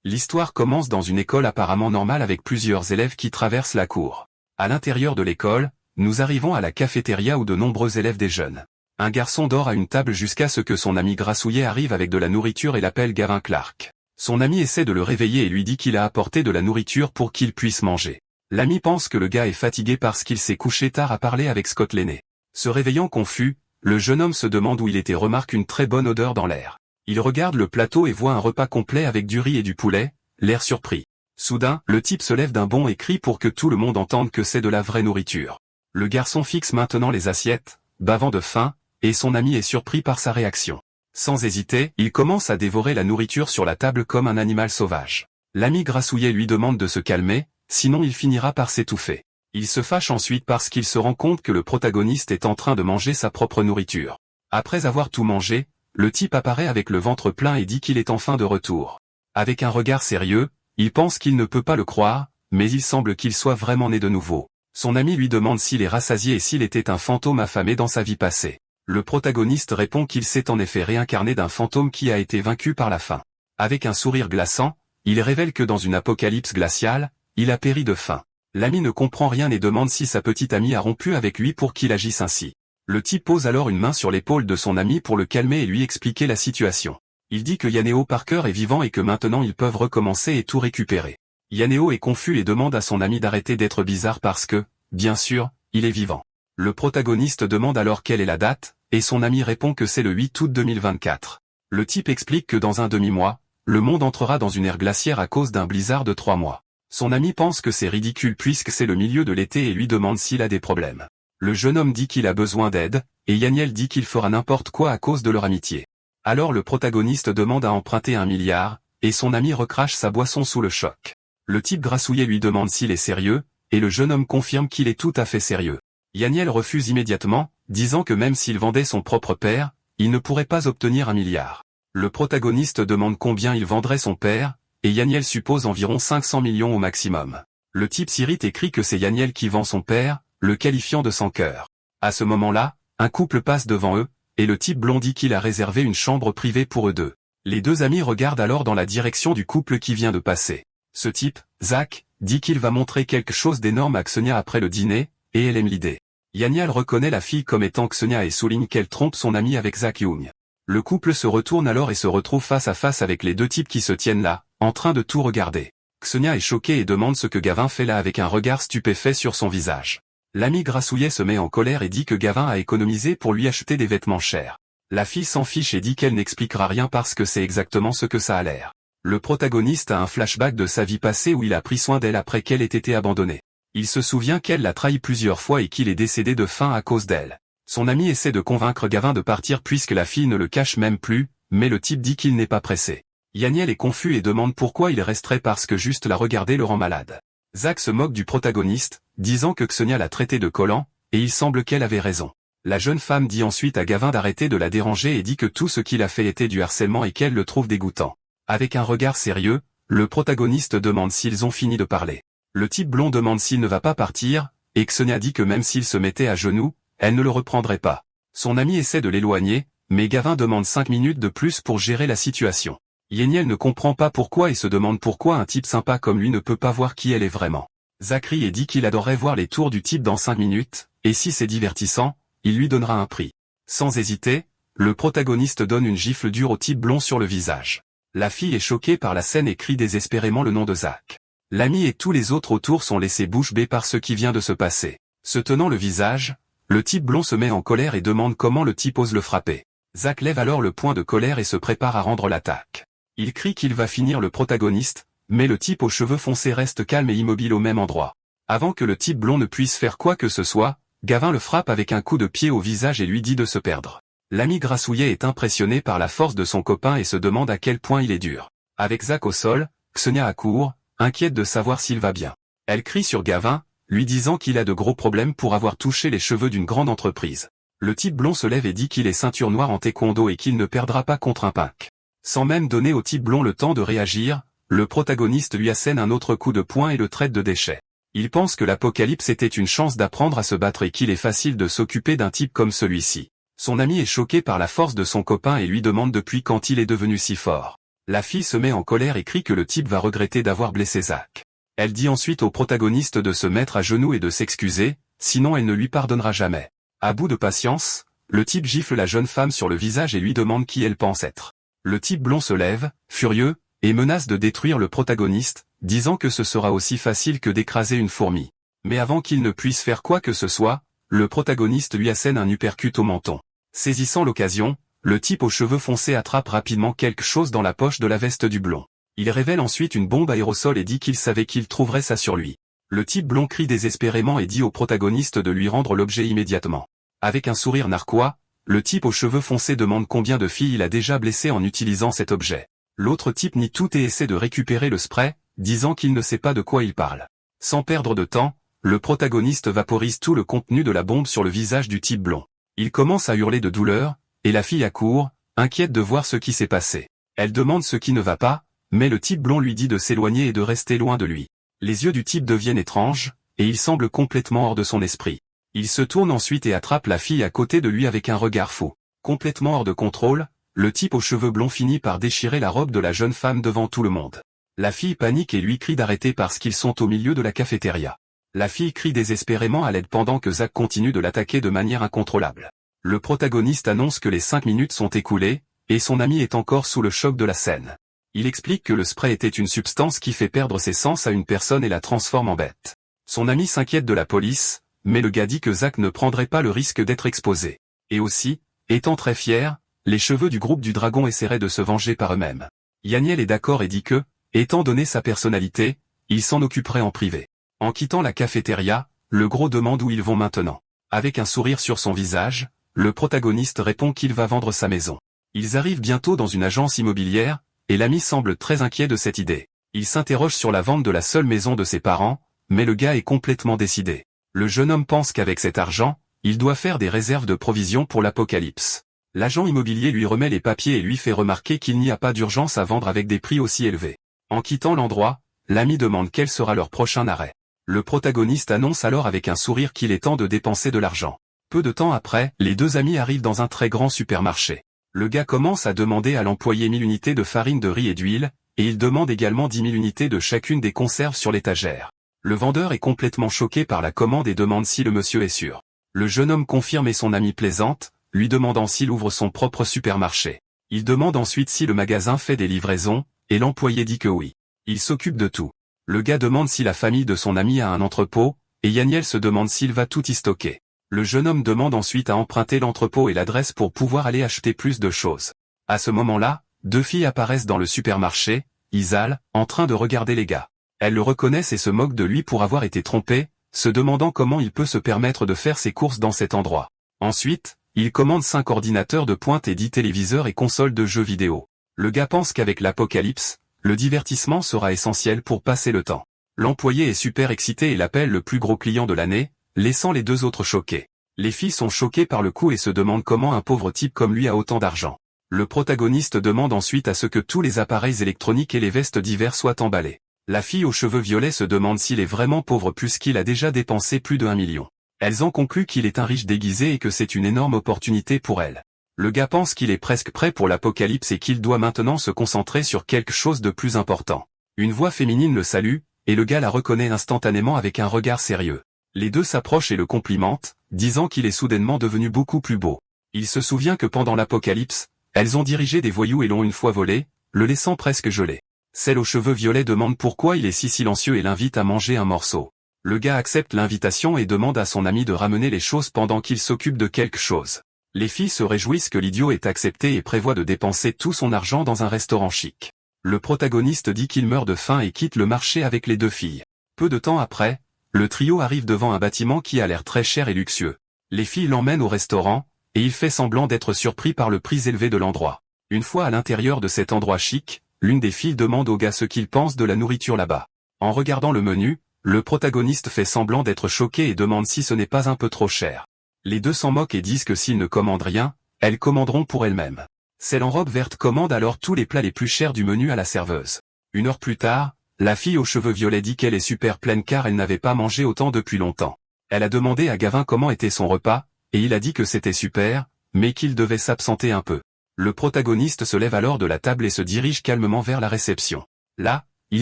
L'histoire commence dans une école apparemment normale avec plusieurs élèves qui traversent la cour. À l'intérieur de l'école, nous arrivons à la cafétéria où de nombreux élèves déjeunent. Un garçon dort à une table jusqu'à ce que son ami grassouillet arrive avec de la nourriture et l'appelle Gavin Clark. Son ami essaie de le réveiller et lui dit qu'il a apporté de la nourriture pour qu'il puisse manger. L'ami pense que le gars est fatigué parce qu'il s'est couché tard à parler avec Scott l'aîné. Se réveillant confus, le jeune homme se demande où il était et remarque une très bonne odeur dans l'air. Il regarde le plateau et voit un repas complet avec du riz et du poulet, l'air surpris. Soudain, le type se lève d'un bond et crie pour que tout le monde entende que c'est de la vraie nourriture. Le garçon fixe maintenant les assiettes, bavant de faim, et son ami est surpris par sa réaction. Sans hésiter, il commence à dévorer la nourriture sur la table comme un animal sauvage. L'ami grassouillet lui demande de se calmer, sinon il finira par s'étouffer. Il se fâche ensuite parce qu'il se rend compte que le protagoniste est en train de manger sa propre nourriture. Après avoir tout mangé, le type apparaît avec le ventre plein et dit qu'il est enfin de retour. Avec un regard sérieux, il pense qu'il ne peut pas le croire, mais il semble qu'il soit vraiment né de nouveau. Son ami lui demande s'il est rassasié et s'il était un fantôme affamé dans sa vie passée. Le protagoniste répond qu'il s'est en effet réincarné d'un fantôme qui a été vaincu par la faim. Avec un sourire glaçant, il révèle que dans une apocalypse glaciale, il a péri de faim. L'ami ne comprend rien et demande si sa petite amie a rompu avec lui pour qu'il agisse ainsi. Le type pose alors une main sur l'épaule de son ami pour le calmer et lui expliquer la situation. Il dit que Yaneo Parker est vivant et que maintenant ils peuvent recommencer et tout récupérer. Yaneo est confus et demande à son ami d'arrêter d'être bizarre parce que, bien sûr, il est vivant. Le protagoniste demande alors quelle est la date, et son ami répond que c'est le 8 août 2024. Le type explique que dans un demi-mois, le monde entrera dans une ère glaciaire à cause d'un blizzard de 3 mois. Son ami pense que c'est ridicule puisque c'est le milieu de l'été et lui demande s'il a des problèmes. Le jeune homme dit qu'il a besoin d'aide, et Yaniel dit qu'il fera n'importe quoi à cause de leur amitié. Alors le protagoniste demande à emprunter 1 milliard, et son ami recrache sa boisson sous le choc. Le type grassouillet lui demande s'il est sérieux, et le jeune homme confirme qu'il est tout à fait sérieux. Yaniel refuse immédiatement, disant que même s'il vendait son propre père, il ne pourrait pas obtenir 1 milliard. Le protagoniste demande combien il vendrait son père, et Yaniel suppose environ 500 millions au maximum. Le type s'irrite et crie que c'est Yaniel qui vend son père, le qualifiant de sans cœur. À ce moment-là, un couple passe devant eux, et le type blond dit qu'il a réservé une chambre privée pour eux deux. Les deux amis regardent alors dans la direction du couple qui vient de passer. Ce type, Zach, dit qu'il va montrer quelque chose d'énorme à Xenia après le dîner, et elle aime l'idée. Yaniel reconnaît la fille comme étant Xenia et souligne qu'elle trompe son ami avec Zach Young. Le couple se retourne alors et se retrouve face à face avec les deux types qui se tiennent là, en train de tout regarder. Xenia est choquée et demande ce que Gavin fait là avec un regard stupéfait sur son visage. L'ami grassouillet se met en colère et dit que Gavin a économisé pour lui acheter des vêtements chers. La fille s'en fiche et dit qu'elle n'expliquera rien parce que c'est exactement ce que ça a l'air. Le protagoniste a un flashback de sa vie passée où il a pris soin d'elle après qu'elle ait été abandonnée. Il se souvient qu'elle l'a trahi plusieurs fois et qu'il est décédé de faim à cause d'elle. Son ami essaie de convaincre Gavin de partir puisque la fille ne le cache même plus, mais le type dit qu'il n'est pas pressé. Yaniel est confus et demande pourquoi il resterait parce que juste la regarder le rend malade. Zach se moque du protagoniste, disant que Xenia l'a traité de collant, et il semble qu'elle avait raison. La jeune femme dit ensuite à Gavin d'arrêter de la déranger et dit que tout ce qu'il a fait était du harcèlement et qu'elle le trouve dégoûtant. Avec un regard sérieux, le protagoniste demande s'ils ont fini de parler. Le type blond demande s'il ne va pas partir, et Xenia dit que même s'il se mettait à genoux, elle ne le reprendrait pas. Son ami essaie de l'éloigner, mais Gavin demande 5 minutes de plus pour gérer la situation. Yaniel ne comprend pas pourquoi et se demande pourquoi un type sympa comme lui ne peut pas voir qui elle est vraiment. Zachary dit qu'il adorerait voir les tours du type dans 5 minutes, et si c'est divertissant, il lui donnera un prix. Sans hésiter, le protagoniste donne une gifle dure au type blond sur le visage. La fille est choquée par la scène et crie désespérément le nom de Zach. L'ami et tous les autres autour sont laissés bouche bée par ce qui vient de se passer. Se tenant le visage, le type blond se met en colère et demande comment le type ose le frapper. Zach lève alors le poing de colère et se prépare à rendre l'attaque. Il crie qu'il va finir le protagoniste, mais le type aux cheveux foncés reste calme et immobile au même endroit. Avant que le type blond ne puisse faire quoi que ce soit, Gavin le frappe avec un coup de pied au visage et lui dit de se perdre. L'ami grassouillet est impressionné par la force de son copain et se demande à quel point il est dur. Avec Zach au sol, Xenia accourt, inquiète de savoir s'il va bien. Elle crie sur Gavin, lui disant qu'il a de gros problèmes pour avoir touché les cheveux d'une grande entreprise. Le type blond se lève et dit qu'il est ceinture noire en taekwondo et qu'il ne perdra pas contre un punk. Sans même donner au type blond le temps de réagir, le protagoniste lui assène un autre coup de poing et le traite de déchet. Il pense que l'apocalypse était une chance d'apprendre à se battre et qu'il est facile de s'occuper d'un type comme celui-ci. Son ami est choqué par la force de son copain et lui demande depuis quand il est devenu si fort. La fille se met en colère et crie que le type va regretter d'avoir blessé Zach. Elle dit ensuite au protagoniste de se mettre à genoux et de s'excuser, sinon elle ne lui pardonnera jamais. À bout de patience, le type gifle la jeune femme sur le visage et lui demande qui elle pense être. Le type blond se lève, furieux, et menace de détruire le protagoniste, disant que ce sera aussi facile que d'écraser une fourmi. Mais avant qu'il ne puisse faire quoi que ce soit, le protagoniste lui assène un uppercut au menton. Saisissant l'occasion, le type aux cheveux foncés attrape rapidement quelque chose dans la poche de la veste du blond. Il révèle ensuite une bombe aérosol et dit qu'il savait qu'il trouverait ça sur lui. Le type blond crie désespérément et dit au protagoniste de lui rendre l'objet immédiatement. Avec un sourire narquois, le type aux cheveux foncés demande combien de filles il a déjà blessées en utilisant cet objet. L'autre type nie tout et essaie de récupérer le spray, disant qu'il ne sait pas de quoi il parle. Sans perdre de temps, le protagoniste vaporise tout le contenu de la bombe sur le visage du type blond. Il commence à hurler de douleur, et la fille accourt, inquiète de voir ce qui s'est passé. Elle demande ce qui ne va pas, mais le type blond lui dit de s'éloigner et de rester loin de lui. Les yeux du type deviennent étranges, et il semble complètement hors de son esprit. Il se tourne ensuite et attrape la fille à côté de lui avec un regard fou. Complètement hors de contrôle, le type aux cheveux blonds finit par déchirer la robe de la jeune femme devant tout le monde. La fille panique et lui crie d'arrêter parce qu'ils sont au milieu de la cafétéria. La fille crie désespérément à l'aide pendant que Zach continue de l'attaquer de manière incontrôlable. Le protagoniste annonce que les 5 minutes sont écoulées, et son ami est encore sous le choc de la scène. Il explique que le spray était une substance qui fait perdre ses sens à une personne et la transforme en bête. Son ami s'inquiète de la police, mais le gars dit que Zach ne prendrait pas le risque d'être exposé. Et aussi, étant très fier, les cheveux du groupe du dragon essaieraient de se venger par eux-mêmes. Yaniel est d'accord et dit que, étant donné sa personnalité, il s'en occuperait en privé. En quittant la cafétéria, le gros demande où ils vont maintenant. Avec un sourire sur son visage, le protagoniste répond qu'il va vendre sa maison. Ils arrivent bientôt dans une agence immobilière, et l'ami semble très inquiet de cette idée. Il s'interroge sur la vente de la seule maison de ses parents, mais le gars est complètement décidé. Le jeune homme pense qu'avec cet argent, il doit faire des réserves de provisions pour l'apocalypse. L'agent immobilier lui remet les papiers et lui fait remarquer qu'il n'y a pas d'urgence à vendre avec des prix aussi élevés. En quittant l'endroit, l'ami demande quel sera leur prochain arrêt. Le protagoniste annonce alors avec un sourire qu'il est temps de dépenser de l'argent. Peu de temps après, les deux amis arrivent dans un très grand supermarché. Le gars commence à demander à l'employé 1000 unités de farine de riz et d'huile, et il demande également 10 000 unités de chacune des conserves sur l'étagère. Le vendeur est complètement choqué par la commande et demande si le monsieur est sûr. Le jeune homme confirme et son ami plaisante, lui demandant s'il ouvre son propre supermarché. Il demande ensuite si le magasin fait des livraisons, et l'employé dit que oui. Il s'occupe de tout. Le gars demande si la famille de son ami a un entrepôt, et Yaniel se demande s'il va tout y stocker. Le jeune homme demande ensuite à emprunter l'entrepôt et l'adresse pour pouvoir aller acheter plus de choses. À ce moment-là, deux filles apparaissent dans le supermarché, Isal, en train de regarder les gars. Elles le reconnaissent et se moquent de lui pour avoir été trompé, se demandant comment il peut se permettre de faire ses courses dans cet endroit. Ensuite, il commande 5 ordinateurs de pointe et 10 téléviseurs et consoles de jeux vidéo. Le gars pense qu'avec l'apocalypse, le divertissement sera essentiel pour passer le temps. L'employé est super excité et l'appelle le plus gros client de l'année, laissant les deux autres choqués. Les filles sont choquées par le coup et se demandent comment un pauvre type comme lui a autant d'argent. Le protagoniste demande ensuite à ce que tous les appareils électroniques et les vestes d'hiver soient emballés. La fille aux cheveux violets se demande s'il est vraiment pauvre puisqu'il a déjà dépensé plus de 1 million. Elles en concluent qu'il est un riche déguisé et que c'est une énorme opportunité pour elle. Le gars pense qu'il est presque prêt pour l'apocalypse et qu'il doit maintenant se concentrer sur quelque chose de plus important. Une voix féminine le salue, et le gars la reconnaît instantanément avec un regard sérieux. Les deux s'approchent et le complimentent, disant qu'il est soudainement devenu beaucoup plus beau. Il se souvient que pendant l'apocalypse, elles ont dirigé des voyous et l'ont une fois volé, le laissant presque gelé. Celle aux cheveux violets demande pourquoi il est si silencieux et l'invite à manger un morceau. Le gars accepte l'invitation et demande à son ami de ramener les choses pendant qu'il s'occupe de quelque chose. Les filles se réjouissent que l'idiot ait accepté et prévoit de dépenser tout son argent dans un restaurant chic. Le protagoniste dit qu'il meurt de faim et quitte le marché avec les deux filles. Peu de temps après, le trio arrive devant un bâtiment qui a l'air très cher et luxueux. Les filles l'emmènent au restaurant, et il fait semblant d'être surpris par le prix élevé de l'endroit. Une fois à l'intérieur de cet endroit chic, l'une des filles demande au gars ce qu'il pense de la nourriture là-bas. En regardant le menu, le protagoniste fait semblant d'être choqué et demande si ce n'est pas un peu trop cher. Les deux s'en moquent et disent que s'ils ne commandent rien, elles commanderont pour elles-mêmes. Celle en robe verte commande alors tous les plats les plus chers du menu à la serveuse. 1 heure plus tard, la fille aux cheveux violets dit qu'elle est super pleine car elle n'avait pas mangé autant depuis longtemps. Elle a demandé à Gavin comment était son repas, et il a dit que c'était super, mais qu'il devait s'absenter un peu. Le protagoniste se lève alors de la table et se dirige calmement vers la réception. Là, il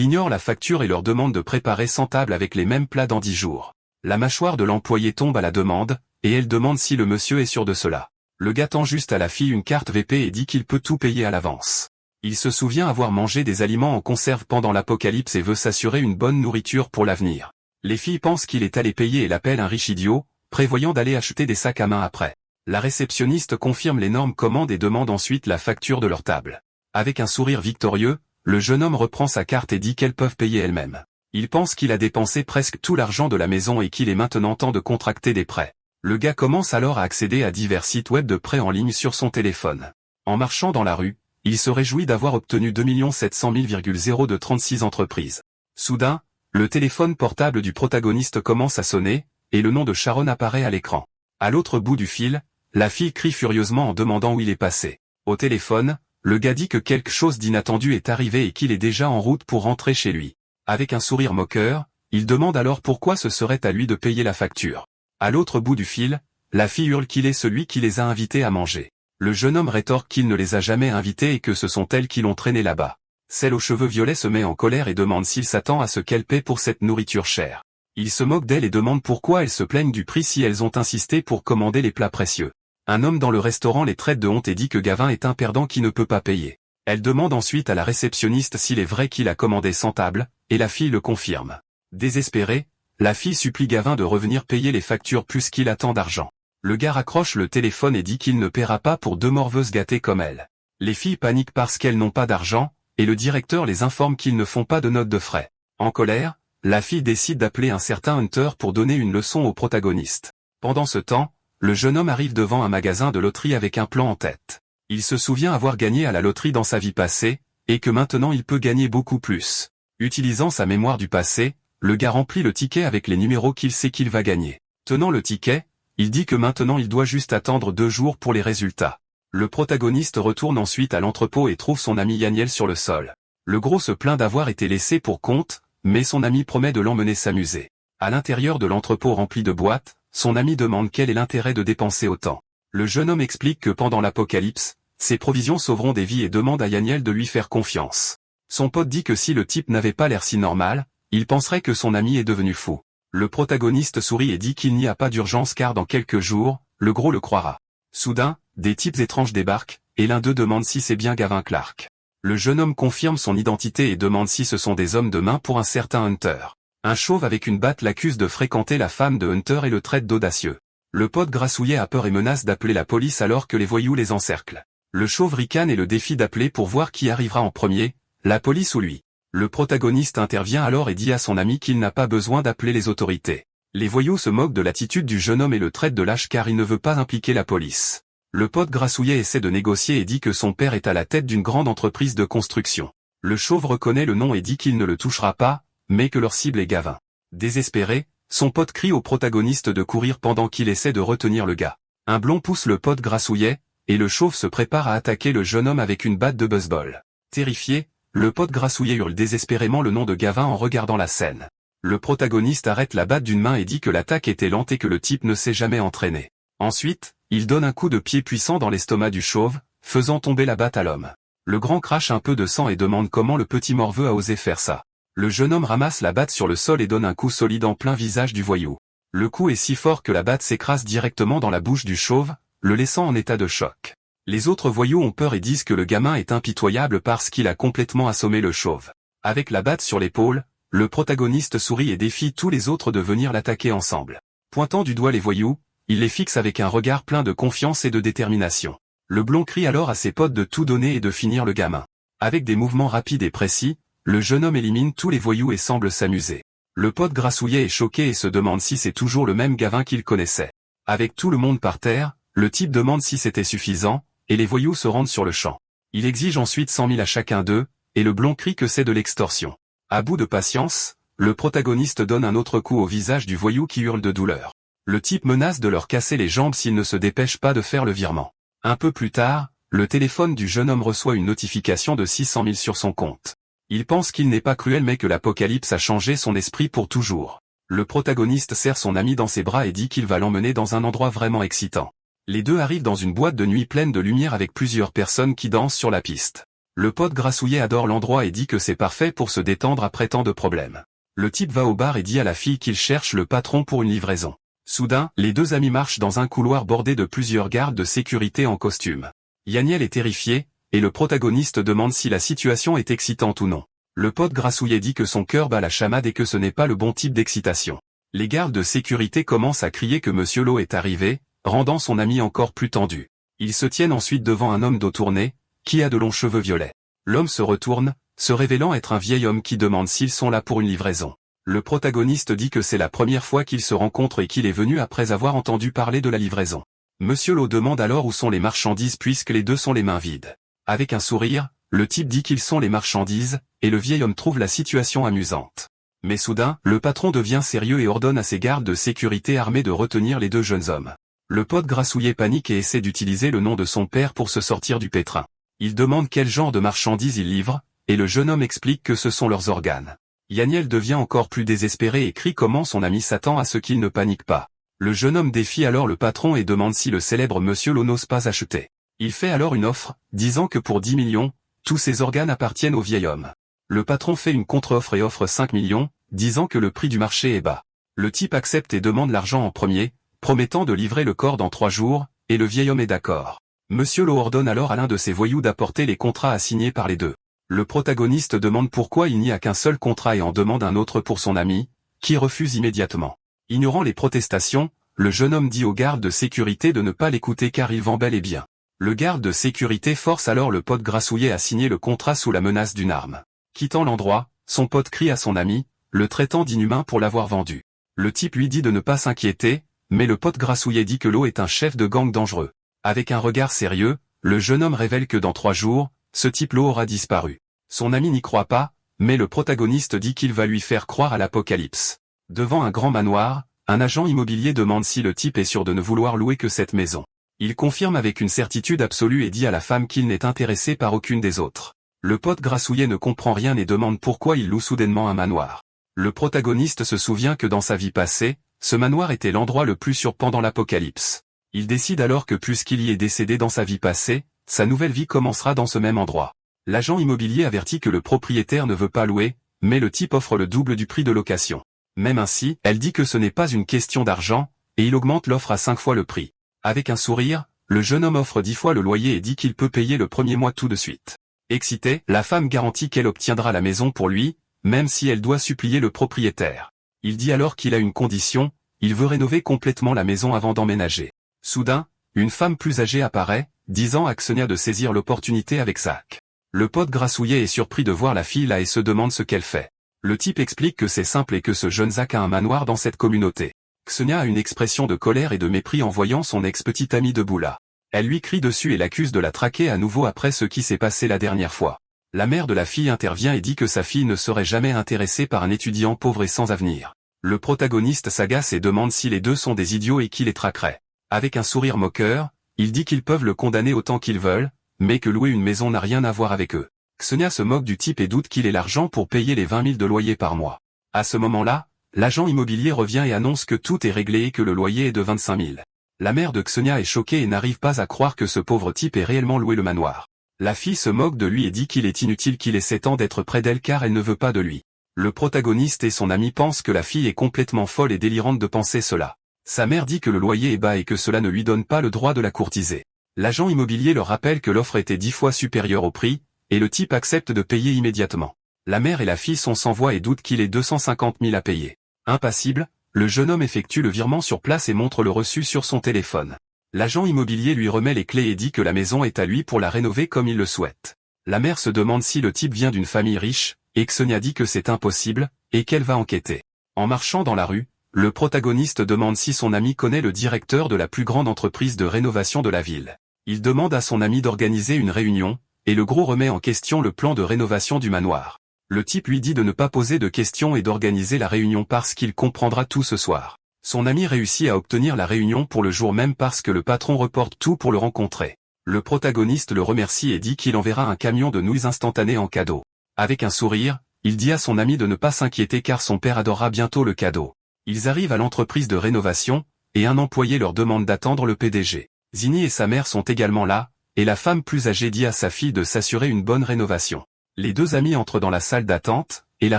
ignore la facture et leur demande de préparer 100 tables avec les mêmes plats dans 10 jours. La mâchoire de l'employé tombe à la demande, et elle demande si le monsieur est sûr de cela. Le gars tend juste à la fille une carte VP et dit qu'il peut tout payer à l'avance. Il se souvient avoir mangé des aliments en conserve pendant l'apocalypse et veut s'assurer une bonne nourriture pour l'avenir. Les filles pensent qu'il est allé payer et l'appellent un riche idiot, prévoyant d'aller acheter des sacs à main après. La réceptionniste confirme l'énorme commande et demande ensuite la facture de leur table. Avec un sourire victorieux, le jeune homme reprend sa carte et dit qu'elles peuvent payer elles-mêmes. Il pense qu'il a dépensé presque tout l'argent de la maison et qu'il est maintenant temps de contracter des prêts. Le gars commence alors à accéder à divers sites web de prêts en ligne sur son téléphone. En marchant dans la rue, il se réjouit d'avoir obtenu 2 700 000,0 de 36 entreprises. Soudain, le téléphone portable du protagoniste commence à sonner, et le nom de Sharon apparaît à l'écran. À l'autre bout du fil, la fille crie furieusement en demandant où il est passé. Au téléphone, le gars dit que quelque chose d'inattendu est arrivé et qu'il est déjà en route pour rentrer chez lui. Avec un sourire moqueur, il demande alors pourquoi ce serait à lui de payer la facture. À l'autre bout du fil, la fille hurle qu'il est celui qui les a invités à manger. Le jeune homme rétorque qu'il ne les a jamais invités et que ce sont elles qui l'ont traîné là-bas. Celle aux cheveux violets se met en colère et demande s'il s'attend à ce qu'elle paie pour cette nourriture chère. Il se moque d'elle et demande pourquoi elles se plaignent du prix si elles ont insisté pour commander les plats précieux. Un homme dans le restaurant les traite de honte et dit que Gavin est un perdant qui ne peut pas payer. Elle demande ensuite à la réceptionniste s'il est vrai qu'il a commandé 100 tables, et la fille le confirme. Désespérée, la fille supplie Gavin de revenir payer les factures puisqu'il a tant d'argent. Le gars raccroche le téléphone et dit qu'il ne paiera pas pour deux morveuses gâtées comme elle. Les filles paniquent parce qu'elles n'ont pas d'argent, et le directeur les informe qu'ils ne font pas de notes de frais. En colère, la fille décide d'appeler un certain Hunter pour donner une leçon au protagoniste. Pendant ce temps, le jeune homme arrive devant un magasin de loterie avec un plan en tête. Il se souvient avoir gagné à la loterie dans sa vie passée, et que maintenant il peut gagner beaucoup plus. Utilisant sa mémoire du passé, le gars remplit le ticket avec les numéros qu'il sait qu'il va gagner. Tenant le ticket, il dit que maintenant il doit juste attendre 2 jours pour les résultats. Le protagoniste retourne ensuite à l'entrepôt et trouve son ami Yaniel sur le sol. Le gros se plaint d'avoir été laissé pour compte, mais son ami promet de l'emmener s'amuser. À l'intérieur de l'entrepôt rempli de boîtes, son ami demande quel est l'intérêt de dépenser autant. Le jeune homme explique que pendant l'apocalypse, ses provisions sauveront des vies et demande à Yaniel de lui faire confiance. Son pote dit que si le type n'avait pas l'air si normal, il penserait que son ami est devenu fou. Le protagoniste sourit et dit qu'il n'y a pas d'urgence car dans quelques jours, le gros le croira. Soudain, des types étranges débarquent, et l'un d'eux demande si c'est bien Gavin Clark. Le jeune homme confirme son identité et demande si ce sont des hommes de main pour un certain Hunter. Un chauve avec une batte l'accuse de fréquenter la femme de Hunter et le traite d'audacieux. Le pote grassouillet a peur et menace d'appeler la police alors que les voyous les encerclent. Le chauve ricane et le défie d'appeler pour voir qui arrivera en premier, la police ou lui. Le protagoniste intervient alors et dit à son ami qu'il n'a pas besoin d'appeler les autorités. Les voyous se moquent de l'attitude du jeune homme et le traitent de lâche car il ne veut pas impliquer la police. Le pote grassouillet essaie de négocier et dit que son père est à la tête d'une grande entreprise de construction. Le chauve reconnaît le nom et dit qu'il ne le touchera pas, mais que leur cible est Gavin. Désespéré, son pote crie au protagoniste de courir pendant qu'il essaie de retenir le gars. Un blond pousse le pote grassouillet, et le chauve se prépare à attaquer le jeune homme avec une batte de baseball. Terrifié, le pote grassouillet hurle désespérément le nom de Gavin en regardant la scène. Le protagoniste arrête la batte d'une main et dit que l'attaque était lente et que le type ne s'est jamais entraîné. Ensuite, il donne un coup de pied puissant dans l'estomac du chauve, faisant tomber la batte à l'homme. Le grand crache un peu de sang et demande comment le petit morveux a osé faire ça. Le jeune homme ramasse la batte sur le sol et donne un coup solide en plein visage du voyou. Le coup est si fort que la batte s'écrase directement dans la bouche du chauve, le laissant en état de choc. Les autres voyous ont peur et disent que le gamin est impitoyable parce qu'il a complètement assommé le chauve. Avec la batte sur l'épaule, le protagoniste sourit et défie tous les autres de venir l'attaquer ensemble. Pointant du doigt les voyous, il les fixe avec un regard plein de confiance et de détermination. Le blond crie alors à ses potes de tout donner et de finir le gamin. Avec des mouvements rapides et précis, le jeune homme élimine tous les voyous et semble s'amuser. Le pote grassouillet est choqué et se demande si c'est toujours le même Gavin qu'il connaissait. Avec tout le monde par terre, le type demande si c'était suffisant, et les voyous se rendent sur le champ. Il exige ensuite 100 000 à chacun d'eux, et le blond crie que c'est de l'extorsion. À bout de patience, le protagoniste donne un autre coup au visage du voyou qui hurle de douleur. Le type menace de leur casser les jambes s'il ne se dépêche pas de faire le virement. Un peu plus tard, le téléphone du jeune homme reçoit une notification de 600 000 sur son compte. Il pense qu'il n'est pas cruel mais que l'apocalypse a changé son esprit pour toujours. Le protagoniste serre son ami dans ses bras et dit qu'il va l'emmener dans un endroit vraiment excitant. Les deux arrivent dans une boîte de nuit pleine de lumière avec plusieurs personnes qui dansent sur la piste. Le pote grassouillet adore l'endroit et dit que c'est parfait pour se détendre après tant de problèmes. Le type va au bar et dit à la fille qu'il cherche le patron pour une livraison. Soudain, les deux amis marchent dans un couloir bordé de plusieurs gardes de sécurité en costume. Yaniel est terrifié, et le protagoniste demande si la situation est excitante ou non. Le pote grassouillet dit que son cœur bat la chamade et que ce n'est pas le bon type d'excitation. Les gardes de sécurité commencent à crier que Monsieur Lo est arrivé, rendant son ami encore plus tendu. Ils se tiennent ensuite devant un homme dos tourné, qui a de longs cheveux violets. L'homme se retourne, se révélant être un vieil homme qui demande s'ils sont là pour une livraison. Le protagoniste dit que c'est la première fois qu'ils se rencontrent et qu'il est venu après avoir entendu parler de la livraison. Monsieur Lo demande alors où sont les marchandises puisque les deux sont les mains vides. Avec un sourire, le type dit qu'ils sont les marchandises, et le vieil homme trouve la situation amusante. Mais soudain, le patron devient sérieux et ordonne à ses gardes de sécurité armés de retenir les deux jeunes hommes. Le pote grassouillet panique et essaie d'utiliser le nom de son père pour se sortir du pétrin. Il demande quel genre de marchandises il livre, et le jeune homme explique que ce sont leurs organes. Yaniel devient encore plus désespéré et crie comment son ami s'attend à ce qu'il ne panique pas. Le jeune homme défie alors le patron et demande si le célèbre Monsieur Lo n'ose pas acheter. Il fait alors une offre, disant que pour 10 millions, tous ses organes appartiennent au vieil homme. Le patron fait une contre-offre et offre 5 millions, disant que le prix du marché est bas. Le type accepte et demande l'argent en premier, promettant de livrer le corps dans 3 jours, et le vieil homme est d'accord. Monsieur Lo ordonne alors à l'un de ses voyous d'apporter les contrats à signer par les deux. Le protagoniste demande pourquoi il n'y a qu'un seul contrat et en demande un autre pour son ami, qui refuse immédiatement. Ignorant les protestations, le jeune homme dit au garde de sécurité de ne pas l'écouter car il vend bel et bien. Le garde de sécurité force alors le pote grassouillet à signer le contrat sous la menace d'une arme. Quittant l'endroit, son pote crie à son ami, le traitant d'inhumain pour l'avoir vendu. Le type lui dit de ne pas s'inquiéter, mais le pote grassouillet dit que Lo est un chef de gang dangereux. Avec un regard sérieux, le jeune homme révèle que dans 3 jours, ce type Lo aura disparu. Son ami n'y croit pas, mais le protagoniste dit qu'il va lui faire croire à l'apocalypse. Devant un grand manoir, un agent immobilier demande si le type est sûr de ne vouloir louer que cette maison. Il confirme avec une certitude absolue et dit à la femme qu'il n'est intéressé par aucune des autres. Le pote grassouillet ne comprend rien et demande pourquoi il loue soudainement un manoir. Le protagoniste se souvient que dans sa vie passée, ce manoir était l'endroit le plus sûr pendant l'apocalypse. Il décide alors que puisqu'il y est décédé dans sa vie passée, sa nouvelle vie commencera dans ce même endroit. L'agent immobilier avertit que le propriétaire ne veut pas louer, mais le type offre le double du prix de location. Même ainsi, elle dit que ce n'est pas une question d'argent, et il augmente l'offre à 5 fois le prix. Avec un sourire, le jeune homme offre 10 fois le loyer et dit qu'il peut payer le premier mois tout de suite. Excitée, la femme garantit qu'elle obtiendra la maison pour lui, même si elle doit supplier le propriétaire. Il dit alors qu'il a une condition, il veut rénover complètement la maison avant d'emménager. Soudain, une femme plus âgée apparaît, disant à Xenia de saisir l'opportunité avec Zach. Le pote grassouillet est surpris de voir la fille là et se demande ce qu'elle fait. Le type explique que c'est simple et que ce jeune Zach a un manoir dans cette communauté. Xenia a une expression de colère et de mépris en voyant son ex-petite amie debout là. Elle lui crie dessus et l'accuse de la traquer à nouveau après ce qui s'est passé la dernière fois. La mère de la fille intervient et dit que sa fille ne serait jamais intéressée par un étudiant pauvre et sans avenir. Le protagoniste s'agace et demande si les deux sont des idiots et qui les traquerait. Avec un sourire moqueur, il dit qu'ils peuvent le condamner autant qu'ils veulent, mais que louer une maison n'a rien à voir avec eux. Xenia se moque du type et doute qu'il ait l'argent pour payer les 20 000 de loyer par mois. À ce moment-là, l'agent immobilier revient et annonce que tout est réglé et que le loyer est de 25 000. La mère de Xenia est choquée et n'arrive pas à croire que ce pauvre type ait réellement loué le manoir. La fille se moque de lui et dit qu'il est inutile qu'il ait 7 ans d'être près d'elle car elle ne veut pas de lui. Le protagoniste et son ami pensent que la fille est complètement folle et délirante de penser cela. Sa mère dit que le loyer est bas et que cela ne lui donne pas le droit de la courtiser. L'agent immobilier leur rappelle que l'offre était 10 fois supérieure au prix, et le type accepte de payer immédiatement. La mère et la fille sont sans voix et doutent qu'il ait 250 000 à payer. Impassible, le jeune homme effectue le virement sur place et montre le reçu sur son téléphone. L'agent immobilier lui remet les clés et dit que la maison est à lui pour la rénover comme il le souhaite. La mère se demande si le type vient d'une famille riche, et Xenia dit que c'est impossible, et qu'elle va enquêter. En marchant dans la rue, le protagoniste demande si son ami connaît le directeur de la plus grande entreprise de rénovation de la ville. Il demande à son ami d'organiser une réunion, et le gros remet en question le plan de rénovation du manoir. Le type lui dit de ne pas poser de questions et d'organiser la réunion parce qu'il comprendra tout ce soir. Son ami réussit à obtenir la réunion pour le jour même parce que le patron reporte tout pour le rencontrer. Le protagoniste le remercie et dit qu'il enverra un camion de nouilles instantanées en cadeau. Avec un sourire, il dit à son ami de ne pas s'inquiéter car son père adorera bientôt le cadeau. Ils arrivent à l'entreprise de rénovation, et un employé leur demande d'attendre le PDG. Zini et sa mère sont également là, et la femme plus âgée dit à sa fille de s'assurer une bonne rénovation. Les deux amis entrent dans la salle d'attente, et la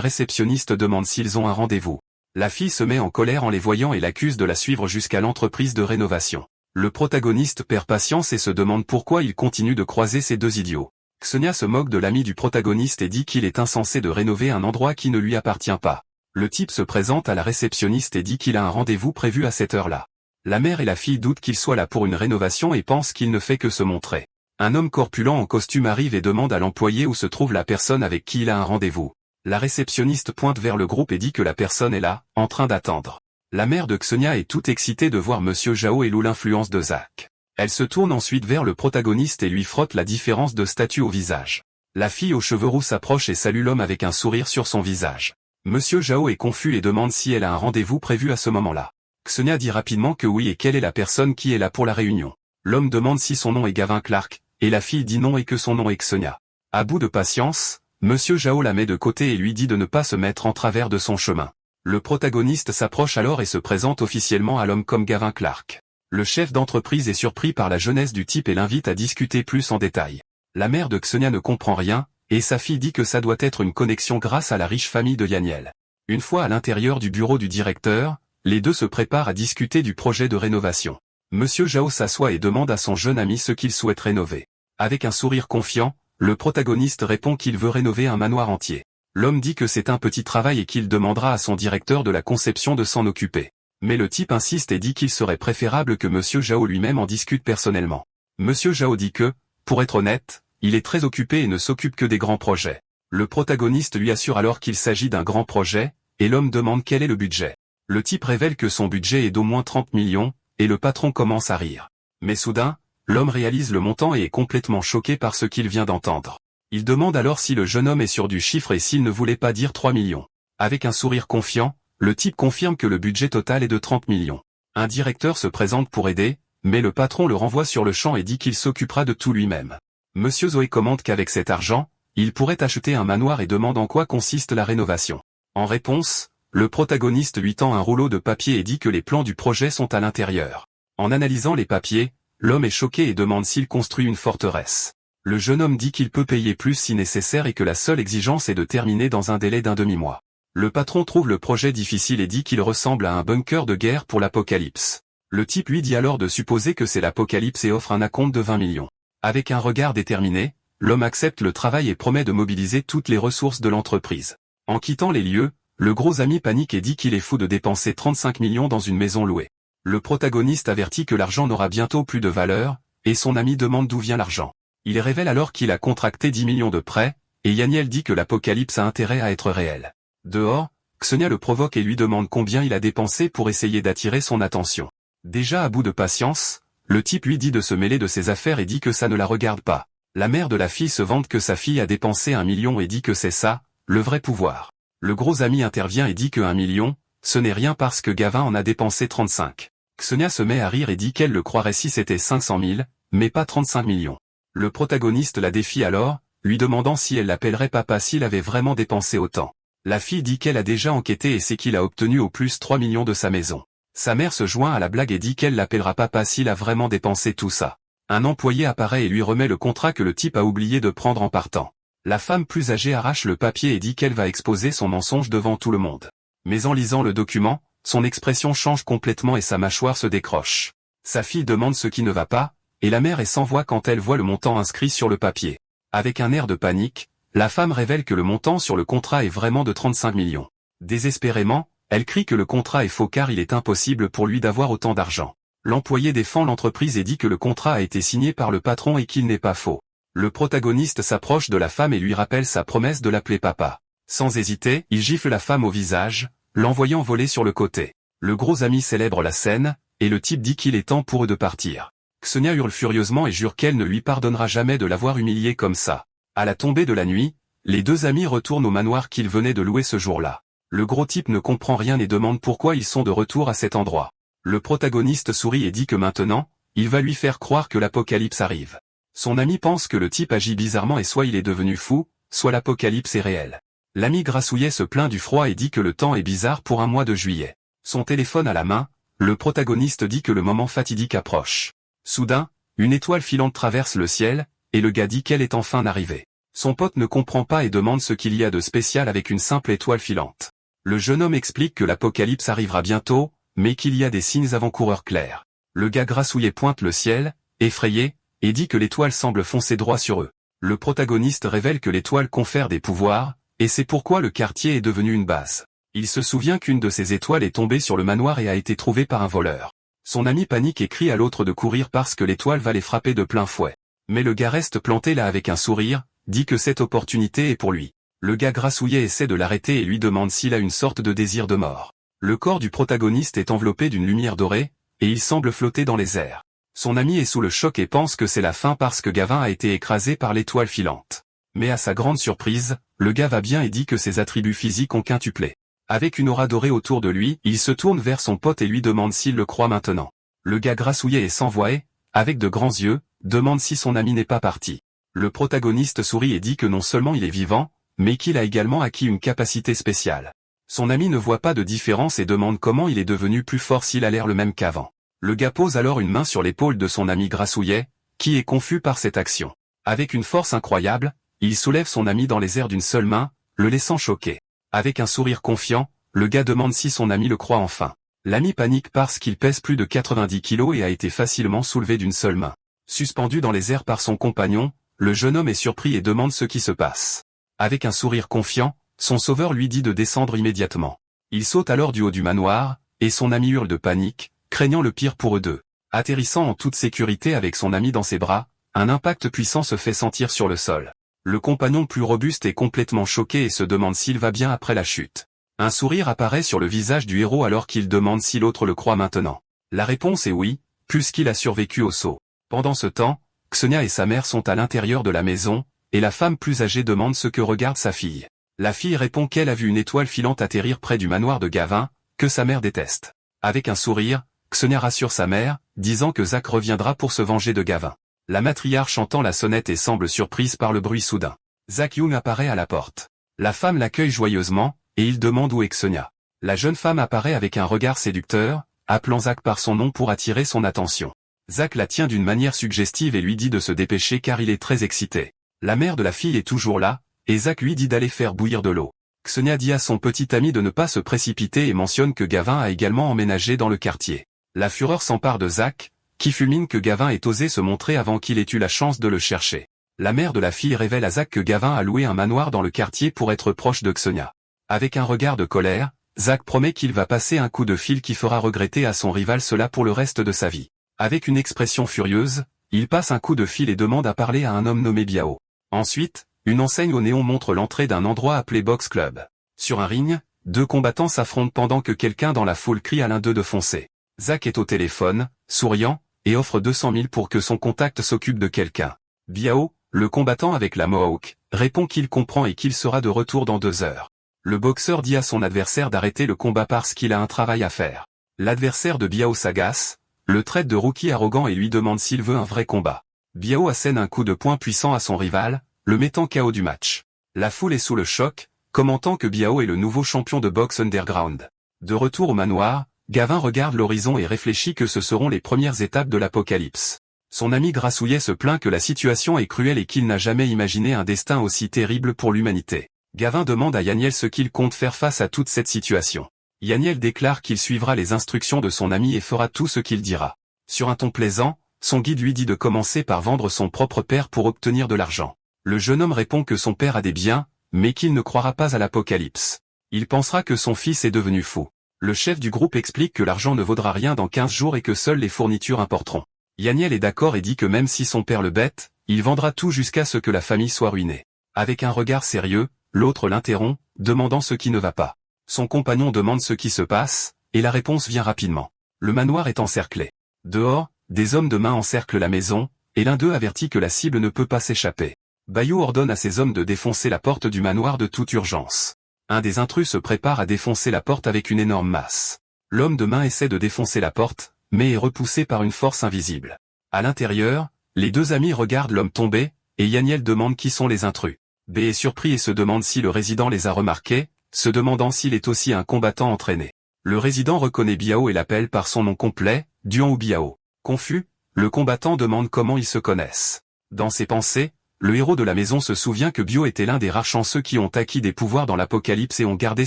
réceptionniste demande s'ils ont un rendez-vous. La fille se met en colère en les voyant et l'accuse de la suivre jusqu'à l'entreprise de rénovation. Le protagoniste perd patience et se demande pourquoi il continue de croiser ces deux idiots. Ksenia se moque de l'ami du protagoniste et dit qu'il est insensé de rénover un endroit qui ne lui appartient pas. Le type se présente à la réceptionniste et dit qu'il a un rendez-vous prévu à cette heure-là. La mère et la fille doutent qu'il soit là pour une rénovation et pensent qu'il ne fait que se montrer. Un homme corpulent en costume arrive et demande à l'employé où se trouve la personne avec qui il a un rendez-vous. La réceptionniste pointe vers le groupe et dit que la personne est là, en train d'attendre. La mère de Ksenia est toute excitée de voir Monsieur Zhao et loue l'influence de Zach. Elle se tourne ensuite vers le protagoniste et lui frotte la différence de statut au visage. La fille aux cheveux roux s'approche et salue l'homme avec un sourire sur son visage. Monsieur Zhao est confus et demande si elle a un rendez-vous prévu à ce moment-là. Ksenia dit rapidement que oui et quelle est la personne qui est là pour la réunion. L'homme demande si son nom est Gavin Clark, et la fille dit non et que son nom est Ksenia. À bout de patience, Monsieur Zhao la met de côté et lui dit de ne pas se mettre en travers de son chemin. Le protagoniste s'approche alors et se présente officiellement à l'homme comme Gavin Clark. Le chef d'entreprise est surpris par la jeunesse du type et l'invite à discuter plus en détail. La mère de Ksenia ne comprend rien, et sa fille dit que ça doit être une connexion grâce à la riche famille de Yaniel. Une fois à l'intérieur du bureau du directeur, les deux se préparent à discuter du projet de rénovation. Monsieur Zhao s'assoit et demande à son jeune ami ce qu'il souhaite rénover. Avec un sourire confiant, le protagoniste répond qu'il veut rénover un manoir entier. L'homme dit que c'est un petit travail et qu'il demandera à son directeur de la conception de s'en occuper. Mais le type insiste et dit qu'il serait préférable que Monsieur Zhao lui-même en discute personnellement. Monsieur Zhao dit que, pour être honnête, il est très occupé et ne s'occupe que des grands projets. Le protagoniste lui assure alors qu'il s'agit d'un grand projet, et l'homme demande quel est le budget. Le type révèle que son budget est d'au moins 30 millions, et le patron commence à rire. Mais soudain, l'homme réalise le montant et est complètement choqué par ce qu'il vient d'entendre. Il demande alors si le jeune homme est sûr du chiffre et s'il ne voulait pas dire 3 millions. Avec un sourire confiant, le type confirme que le budget total est de 30 millions. Un directeur se présente pour aider, mais le patron le renvoie sur le champ et dit qu'il s'occupera de tout lui-même. Monsieur Zoé commente qu'avec cet argent, il pourrait acheter un manoir et demande en quoi consiste la rénovation. En réponse, le protagoniste lui tend un rouleau de papier et dit que les plans du projet sont à l'intérieur. En analysant les papiers, l'homme est choqué et demande s'il construit une forteresse. Le jeune homme dit qu'il peut payer plus si nécessaire et que la seule exigence est de terminer dans un délai d'un demi-mois. Le patron trouve le projet difficile et dit qu'il ressemble à un bunker de guerre pour l'apocalypse. Le type lui dit alors de supposer que c'est l'apocalypse et offre un acompte de 20 millions. Avec un regard déterminé, l'homme accepte le travail et promet de mobiliser toutes les ressources de l'entreprise. En quittant les lieux, le gros ami panique et dit qu'il est fou de dépenser 35 millions dans une maison louée. Le protagoniste avertit que l'argent n'aura bientôt plus de valeur, et son ami demande d'où vient l'argent. Il révèle alors qu'il a contracté 10 millions de prêts, et Yaniel dit que l'apocalypse a intérêt à être réel. Dehors, Ksenia le provoque et lui demande combien il a dépensé pour essayer d'attirer son attention. Déjà à bout de patience, le type lui dit de se mêler de ses affaires et dit que ça ne la regarde pas. La mère de la fille se vante que sa fille a dépensé 1 million et dit que c'est ça, le vrai pouvoir. Le gros ami intervient et dit que 1 million, ce n'est rien parce que Gavin en a dépensé 35. Ksenia se met à rire et dit qu'elle le croirait si c'était 500 000, mais pas 35 millions. Le protagoniste la défie alors, lui demandant si elle l'appellerait papa s'il avait vraiment dépensé autant. La fille dit qu'elle a déjà enquêté et sait qu'il a obtenu au plus 3 millions de sa maison. Sa mère se joint à la blague et dit qu'elle l'appellera papa s'il a vraiment dépensé tout ça. Un employé apparaît et lui remet le contrat que le type a oublié de prendre en partant. La femme plus âgée arrache le papier et dit qu'elle va exposer son mensonge devant tout le monde. Mais en lisant le document, son expression change complètement et sa mâchoire se décroche. Sa fille demande ce qui ne va pas, et la mère est sans voix quand elle voit le montant inscrit sur le papier. Avec un air de panique, la femme révèle que le montant sur le contrat est vraiment de 35 millions. Désespérément, elle crie que le contrat est faux car il est impossible pour lui d'avoir autant d'argent. L'employé défend l'entreprise et dit que le contrat a été signé par le patron et qu'il n'est pas faux. Le protagoniste s'approche de la femme et lui rappelle sa promesse de l'appeler papa. Sans hésiter, il gifle la femme au visage, l'envoyant voler sur le côté. Le gros ami célèbre la scène, et le type dit qu'il est temps pour eux de partir. Ksenia hurle furieusement et jure qu'elle ne lui pardonnera jamais de l'avoir humilié comme ça. À la tombée de la nuit, les deux amis retournent au manoir qu'ils venaient de louer ce jour-là. Le gros type ne comprend rien et demande pourquoi ils sont de retour à cet endroit. Le protagoniste sourit et dit que maintenant, il va lui faire croire que l'apocalypse arrive. Son ami pense que le type agit bizarrement et soit il est devenu fou, soit l'apocalypse est réel. L'ami grassouillet se plaint du froid et dit que le temps est bizarre pour un mois de juillet. Son téléphone à la main, le protagoniste dit que le moment fatidique approche. Soudain, une étoile filante traverse le ciel, et le gars dit qu'elle est enfin arrivée. Son pote ne comprend pas et demande ce qu'il y a de spécial avec une simple étoile filante. Le jeune homme explique que l'apocalypse arrivera bientôt, mais qu'il y a des signes avant-coureurs clairs. Le gars grassouillet pointe le ciel, effrayé, et dit que l'étoile semble foncer droit sur eux. Le protagoniste révèle que l'étoile confère des pouvoirs, et c'est pourquoi le quartier est devenu une base. Il se souvient qu'une de ces étoiles est tombée sur le manoir et a été trouvée par un voleur. Son ami panique et crie à l'autre de courir parce que l'étoile va les frapper de plein fouet. Mais le gars reste planté là avec un sourire, dit que cette opportunité est pour lui. Le gars grassouillet essaie de l'arrêter et lui demande s'il a une sorte de désir de mort. Le corps du protagoniste est enveloppé d'une lumière dorée, et il semble flotter dans les airs. Son ami est sous le choc et pense que c'est la fin parce que Gavin a été écrasé par l'étoile filante. Mais à sa grande surprise, le gars va bien et dit que ses attributs physiques ont quintuplé. Avec une aura dorée autour de lui, il se tourne vers son pote et lui demande s'il le croit maintenant. Le gars grassouillet et sans voix, avec de grands yeux, demande si son ami n'est pas parti. Le protagoniste sourit et dit que non seulement il est vivant, mais qu'il a également acquis une capacité spéciale. Son ami ne voit pas de différence et demande comment il est devenu plus fort s'il a l'air le même qu'avant. Le gars pose alors une main sur l'épaule de son ami grassouillet, qui est confus par cette action. Avec une force incroyable, il soulève son ami dans les airs d'une seule main, le laissant choqué. Avec un sourire confiant, le gars demande si son ami le croit enfin. L'ami panique parce qu'il pèse plus de 90 kilos et a été facilement soulevé d'une seule main. Suspendu dans les airs par son compagnon, le jeune homme est surpris et demande ce qui se passe. Avec un sourire confiant, son sauveur lui dit de descendre immédiatement. Il saute alors du haut du manoir, et son ami hurle de panique, craignant le pire pour eux deux. Atterrissant en toute sécurité avec son ami dans ses bras, un impact puissant se fait sentir sur le sol. Le compagnon plus robuste est complètement choqué et se demande s'il va bien après la chute. Un sourire apparaît sur le visage du héros alors qu'il demande si l'autre le croit maintenant. La réponse est oui, puisqu'il a survécu au saut. Pendant ce temps, Xenia et sa mère sont à l'intérieur de la maison, et la femme plus âgée demande ce que regarde sa fille. La fille répond qu'elle a vu une étoile filante atterrir près du manoir de Gavin, que sa mère déteste. Avec un sourire, Xenia rassure sa mère, disant que Zach reviendra pour se venger de Gavin. La matriarche entend la sonnette et semble surprise par le bruit soudain. Zach Young apparaît à la porte. La femme l'accueille joyeusement, et il demande où est Xenia. La jeune femme apparaît avec un regard séducteur, appelant Zach par son nom pour attirer son attention. Zach la tient d'une manière suggestive et lui dit de se dépêcher car il est très excité. La mère de la fille est toujours là, et Zach lui dit d'aller faire bouillir de l'eau. Xenia dit à son petit ami de ne pas se précipiter et mentionne que Gavin a également emménagé dans le quartier. La fureur s'empare de Zach, qui fulmine que Gavin ait osé se montrer avant qu'il ait eu la chance de le chercher. La mère de la fille révèle à Zach que Gavin a loué un manoir dans le quartier pour être proche de Xenia. Avec un regard de colère, Zach promet qu'il va passer un coup de fil qui fera regretter à son rival cela pour le reste de sa vie. Avec une expression furieuse, il passe un coup de fil et demande à parler à un homme nommé Biao. Ensuite, une enseigne au néon montre l'entrée d'un endroit appelé Box Club. Sur un ring, deux combattants s'affrontent pendant que quelqu'un dans la foule crie à l'un d'eux de foncer. Zach est au téléphone, souriant, et offre 200 000 pour que son contact s'occupe de quelqu'un. Biao, le combattant avec la Mohawk, répond qu'il comprend et qu'il sera de retour dans 2 heures. Le boxeur dit à son adversaire d'arrêter le combat parce qu'il a un travail à faire. L'adversaire de Biao s'agace, le traite de rookie arrogant et lui demande s'il veut un vrai combat. Biao assène un coup de poing puissant à son rival, le mettant KO du match. La foule est sous le choc, commentant que Biao est le nouveau champion de boxe underground. De retour au manoir, Gavin regarde l'horizon et réfléchit que ce seront les premières étapes de l'apocalypse. Son ami grassouillet se plaint que la situation est cruelle et qu'il n'a jamais imaginé un destin aussi terrible pour l'humanité. Gavin demande à Yaniel ce qu'il compte faire face à toute cette situation. Yaniel déclare qu'il suivra les instructions de son ami et fera tout ce qu'il dira. Sur un ton plaisant, son guide lui dit de commencer par vendre son propre père pour obtenir de l'argent. Le jeune homme répond que son père a des biens, mais qu'il ne croira pas à l'apocalypse. Il pensera que son fils est devenu fou. Le chef du groupe explique que l'argent ne vaudra rien dans 15 jours et que seules les fournitures importeront. Yaniel est d'accord et dit que même si son père le bête, il vendra tout jusqu'à ce que la famille soit ruinée. Avec un regard sérieux, l'autre l'interrompt, demandant ce qui ne va pas. Son compagnon demande ce qui se passe, et la réponse vient rapidement. Le manoir est encerclé. Dehors, des hommes de main encerclent la maison, et l'un d'eux avertit que la cible ne peut pas s'échapper. Bayou ordonne à ses hommes de défoncer la porte du manoir de toute urgence. Un des intrus se prépare à défoncer la porte avec une énorme masse. L'homme de main essaie de défoncer la porte, mais est repoussé par une force invisible. À l'intérieur, les deux amis regardent l'homme tomber, et Yaniel demande qui sont les intrus. B est surpris et se demande si le résident les a remarqués, se demandant s'il est aussi un combattant entraîné. Le résident reconnaît Biao et l'appelle par son nom complet, Duan ou Biao. Confus, le combattant demande comment ils se connaissent. Dans ses pensées, le héros de la maison se souvient que Bio était l'un des rares chanceux qui ont acquis des pouvoirs dans l'Apocalypse et ont gardé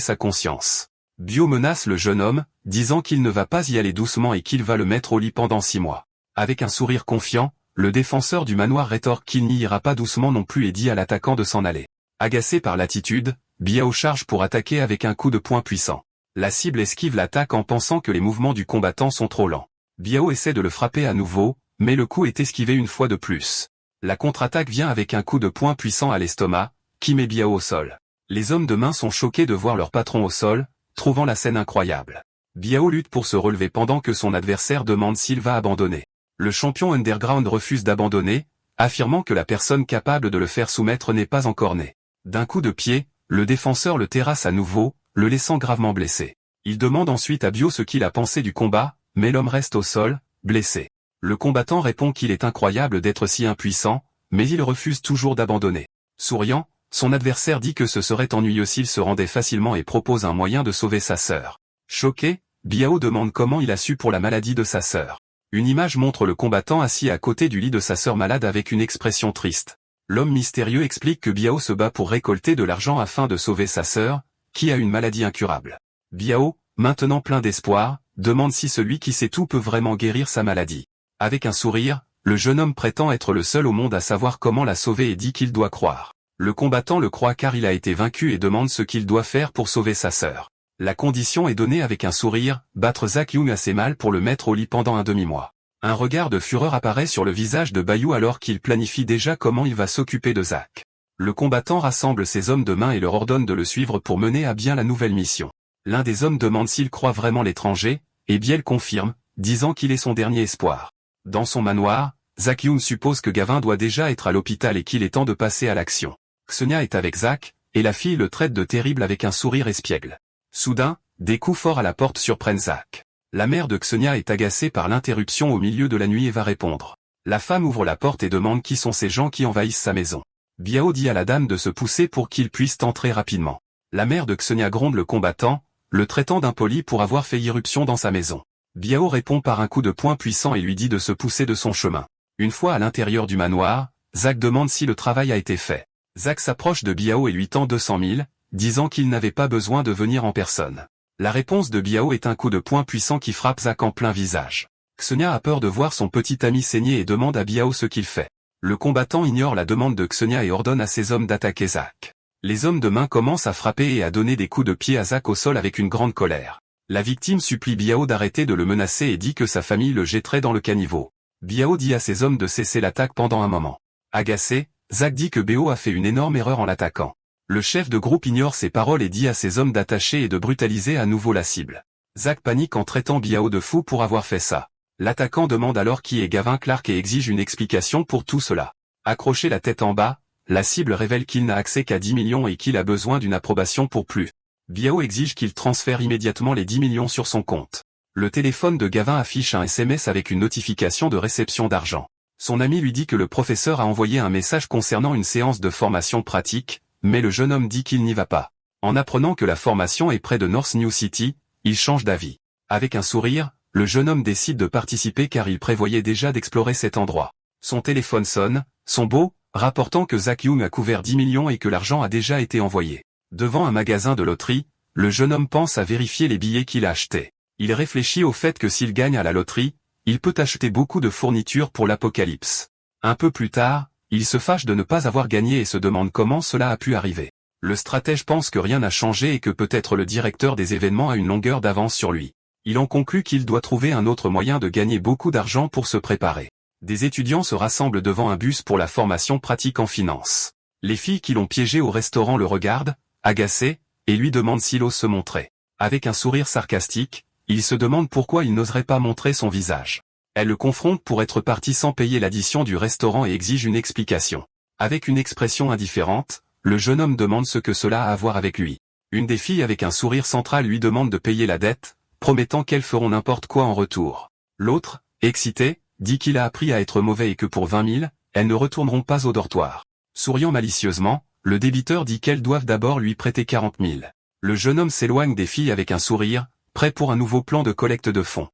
sa conscience. Bio menace le jeune homme, disant qu'il ne va pas y aller doucement et qu'il va le mettre au lit pendant 6 mois. Avec un sourire confiant, le défenseur du manoir rétorque qu'il n'y ira pas doucement non plus et dit à l'attaquant de s'en aller. Agacé par l'attitude, Biao charge pour attaquer avec un coup de poing puissant. La cible esquive l'attaque en pensant que les mouvements du combattant sont trop lents. Biao essaie de le frapper à nouveau, mais le coup est esquivé une fois de plus. La contre-attaque vient avec un coup de poing puissant à l'estomac, qui met Biao au sol. Les hommes de main sont choqués de voir leur patron au sol, trouvant la scène incroyable. Biao lutte pour se relever pendant que son adversaire demande s'il va abandonner. Le champion underground refuse d'abandonner, affirmant que la personne capable de le faire soumettre n'est pas encore née. D'un coup de pied, le défenseur le terrasse à nouveau, le laissant gravement blessé. Il demande ensuite à Bio ce qu'il a pensé du combat, mais l'homme reste au sol, blessé. Le combattant répond qu'il est incroyable d'être si impuissant, mais il refuse toujours d'abandonner. Souriant, son adversaire dit que ce serait ennuyeux s'il se rendait facilement et propose un moyen de sauver sa sœur. Choqué, Biao demande comment il a su pour la maladie de sa sœur. Une image montre le combattant assis à côté du lit de sa sœur malade avec une expression triste. L'homme mystérieux explique que Biao se bat pour récolter de l'argent afin de sauver sa sœur, qui a une maladie incurable. Biao, maintenant plein d'espoir, demande si celui qui sait tout peut vraiment guérir sa maladie. Avec un sourire, le jeune homme prétend être le seul au monde à savoir comment la sauver et dit qu'il doit croire. Le combattant le croit car il a été vaincu et demande ce qu'il doit faire pour sauver sa sœur. La condition est donnée avec un sourire, battre Zack Young assez mal pour le mettre au lit pendant un demi-mois. Un regard de fureur apparaît sur le visage de Bayou alors qu'il planifie déjà comment il va s'occuper de Zack. Le combattant rassemble ses hommes de main et leur ordonne de le suivre pour mener à bien la nouvelle mission. L'un des hommes demande s'il croit vraiment l'étranger, et Biel confirme, disant qu'il est son dernier espoir. Dans son manoir, Zack Young suppose que Gavin doit déjà être à l'hôpital et qu'il est temps de passer à l'action. Xonia est avec Zack, et la fille le traite de terrible avec un sourire espiègle. Soudain, des coups forts à la porte surprennent Zack. La mère de Xonia est agacée par l'interruption au milieu de la nuit et va répondre. La femme ouvre la porte et demande qui sont ces gens qui envahissent sa maison. Biao dit à la dame de se pousser pour qu'il puisse entrer rapidement. La mère de Xonia gronde le combattant, le traitant d'impoli pour avoir fait irruption dans sa maison. Biao répond par un coup de poing puissant et lui dit de se pousser de son chemin. Une fois à l'intérieur du manoir, Zack demande si le travail a été fait. Zack s'approche de Biao et lui tend 200 000, disant qu'il n'avait pas besoin de venir en personne. La réponse de Biao est un coup de poing puissant qui frappe Zack en plein visage. Xonia a peur de voir son petit ami saigner et demande à Biao ce qu'il fait. Le combattant ignore la demande de Xonia et ordonne à ses hommes d'attaquer Zack. Les hommes de main commencent à frapper et à donner des coups de pied à Zack au sol avec une grande colère. La victime supplie Biao d'arrêter de le menacer et dit que sa famille le jetterait dans le caniveau. Biao dit à ses hommes de cesser l'attaque pendant un moment. Agacé, Zack dit que Bio a fait une énorme erreur en l'attaquant. Le chef de groupe ignore ses paroles et dit à ses hommes d'attacher et de brutaliser à nouveau la cible. Zack panique en traitant Biao de fou pour avoir fait ça. L'attaquant demande alors qui est Gavin Clark et exige une explication pour tout cela. Accroché la tête en bas, la cible révèle qu'il n'a accès qu'à 10 millions et qu'il a besoin d'une approbation pour plus. Biao exige qu'il transfère immédiatement les 10 millions sur son compte. Le téléphone de Gavin affiche un SMS avec une notification de réception d'argent. Son ami lui dit que le professeur a envoyé un message concernant une séance de formation pratique, mais le jeune homme dit qu'il n'y va pas. En apprenant que la formation est près de North New City, il change d'avis. Avec un sourire, le jeune homme décide de participer car il prévoyait déjà d'explorer cet endroit. Son téléphone sonne, son beau, rapportant que Zack Young a couvert 10 millions et que l'argent a déjà été envoyé. Devant un magasin de loterie, le jeune homme pense à vérifier les billets qu'il a achetés. Il réfléchit au fait que s'il gagne à la loterie, il peut acheter beaucoup de fournitures pour l'Apocalypse. Un peu plus tard, il se fâche de ne pas avoir gagné et se demande comment cela a pu arriver. Le stratège pense que rien n'a changé et que peut-être le directeur des événements a une longueur d'avance sur lui. Il en conclut qu'il doit trouver un autre moyen de gagner beaucoup d'argent pour se préparer. Des étudiants se rassemblent devant un bus pour la formation pratique en finance. Les filles qui l'ont piégé au restaurant le regardent, agacées, et lui demandent s'il ose se montrer. Avec un sourire sarcastique, il se demande pourquoi il n'oserait pas montrer son visage. Elle le confronte pour être parti sans payer l'addition du restaurant et exige une explication. Avec une expression indifférente, le jeune homme demande ce que cela a à voir avec lui. Une des filles avec un sourire central lui demande de payer la dette, promettant qu'elles feront n'importe quoi en retour. L'autre, excité, dit qu'il a appris à être mauvais et que pour 20 000, elles ne retourneront pas au dortoir. Souriant malicieusement, le débiteur dit qu'elles doivent d'abord lui prêter 40 000. Le jeune homme s'éloigne des filles avec un sourire, prêt pour un nouveau plan de collecte de fonds.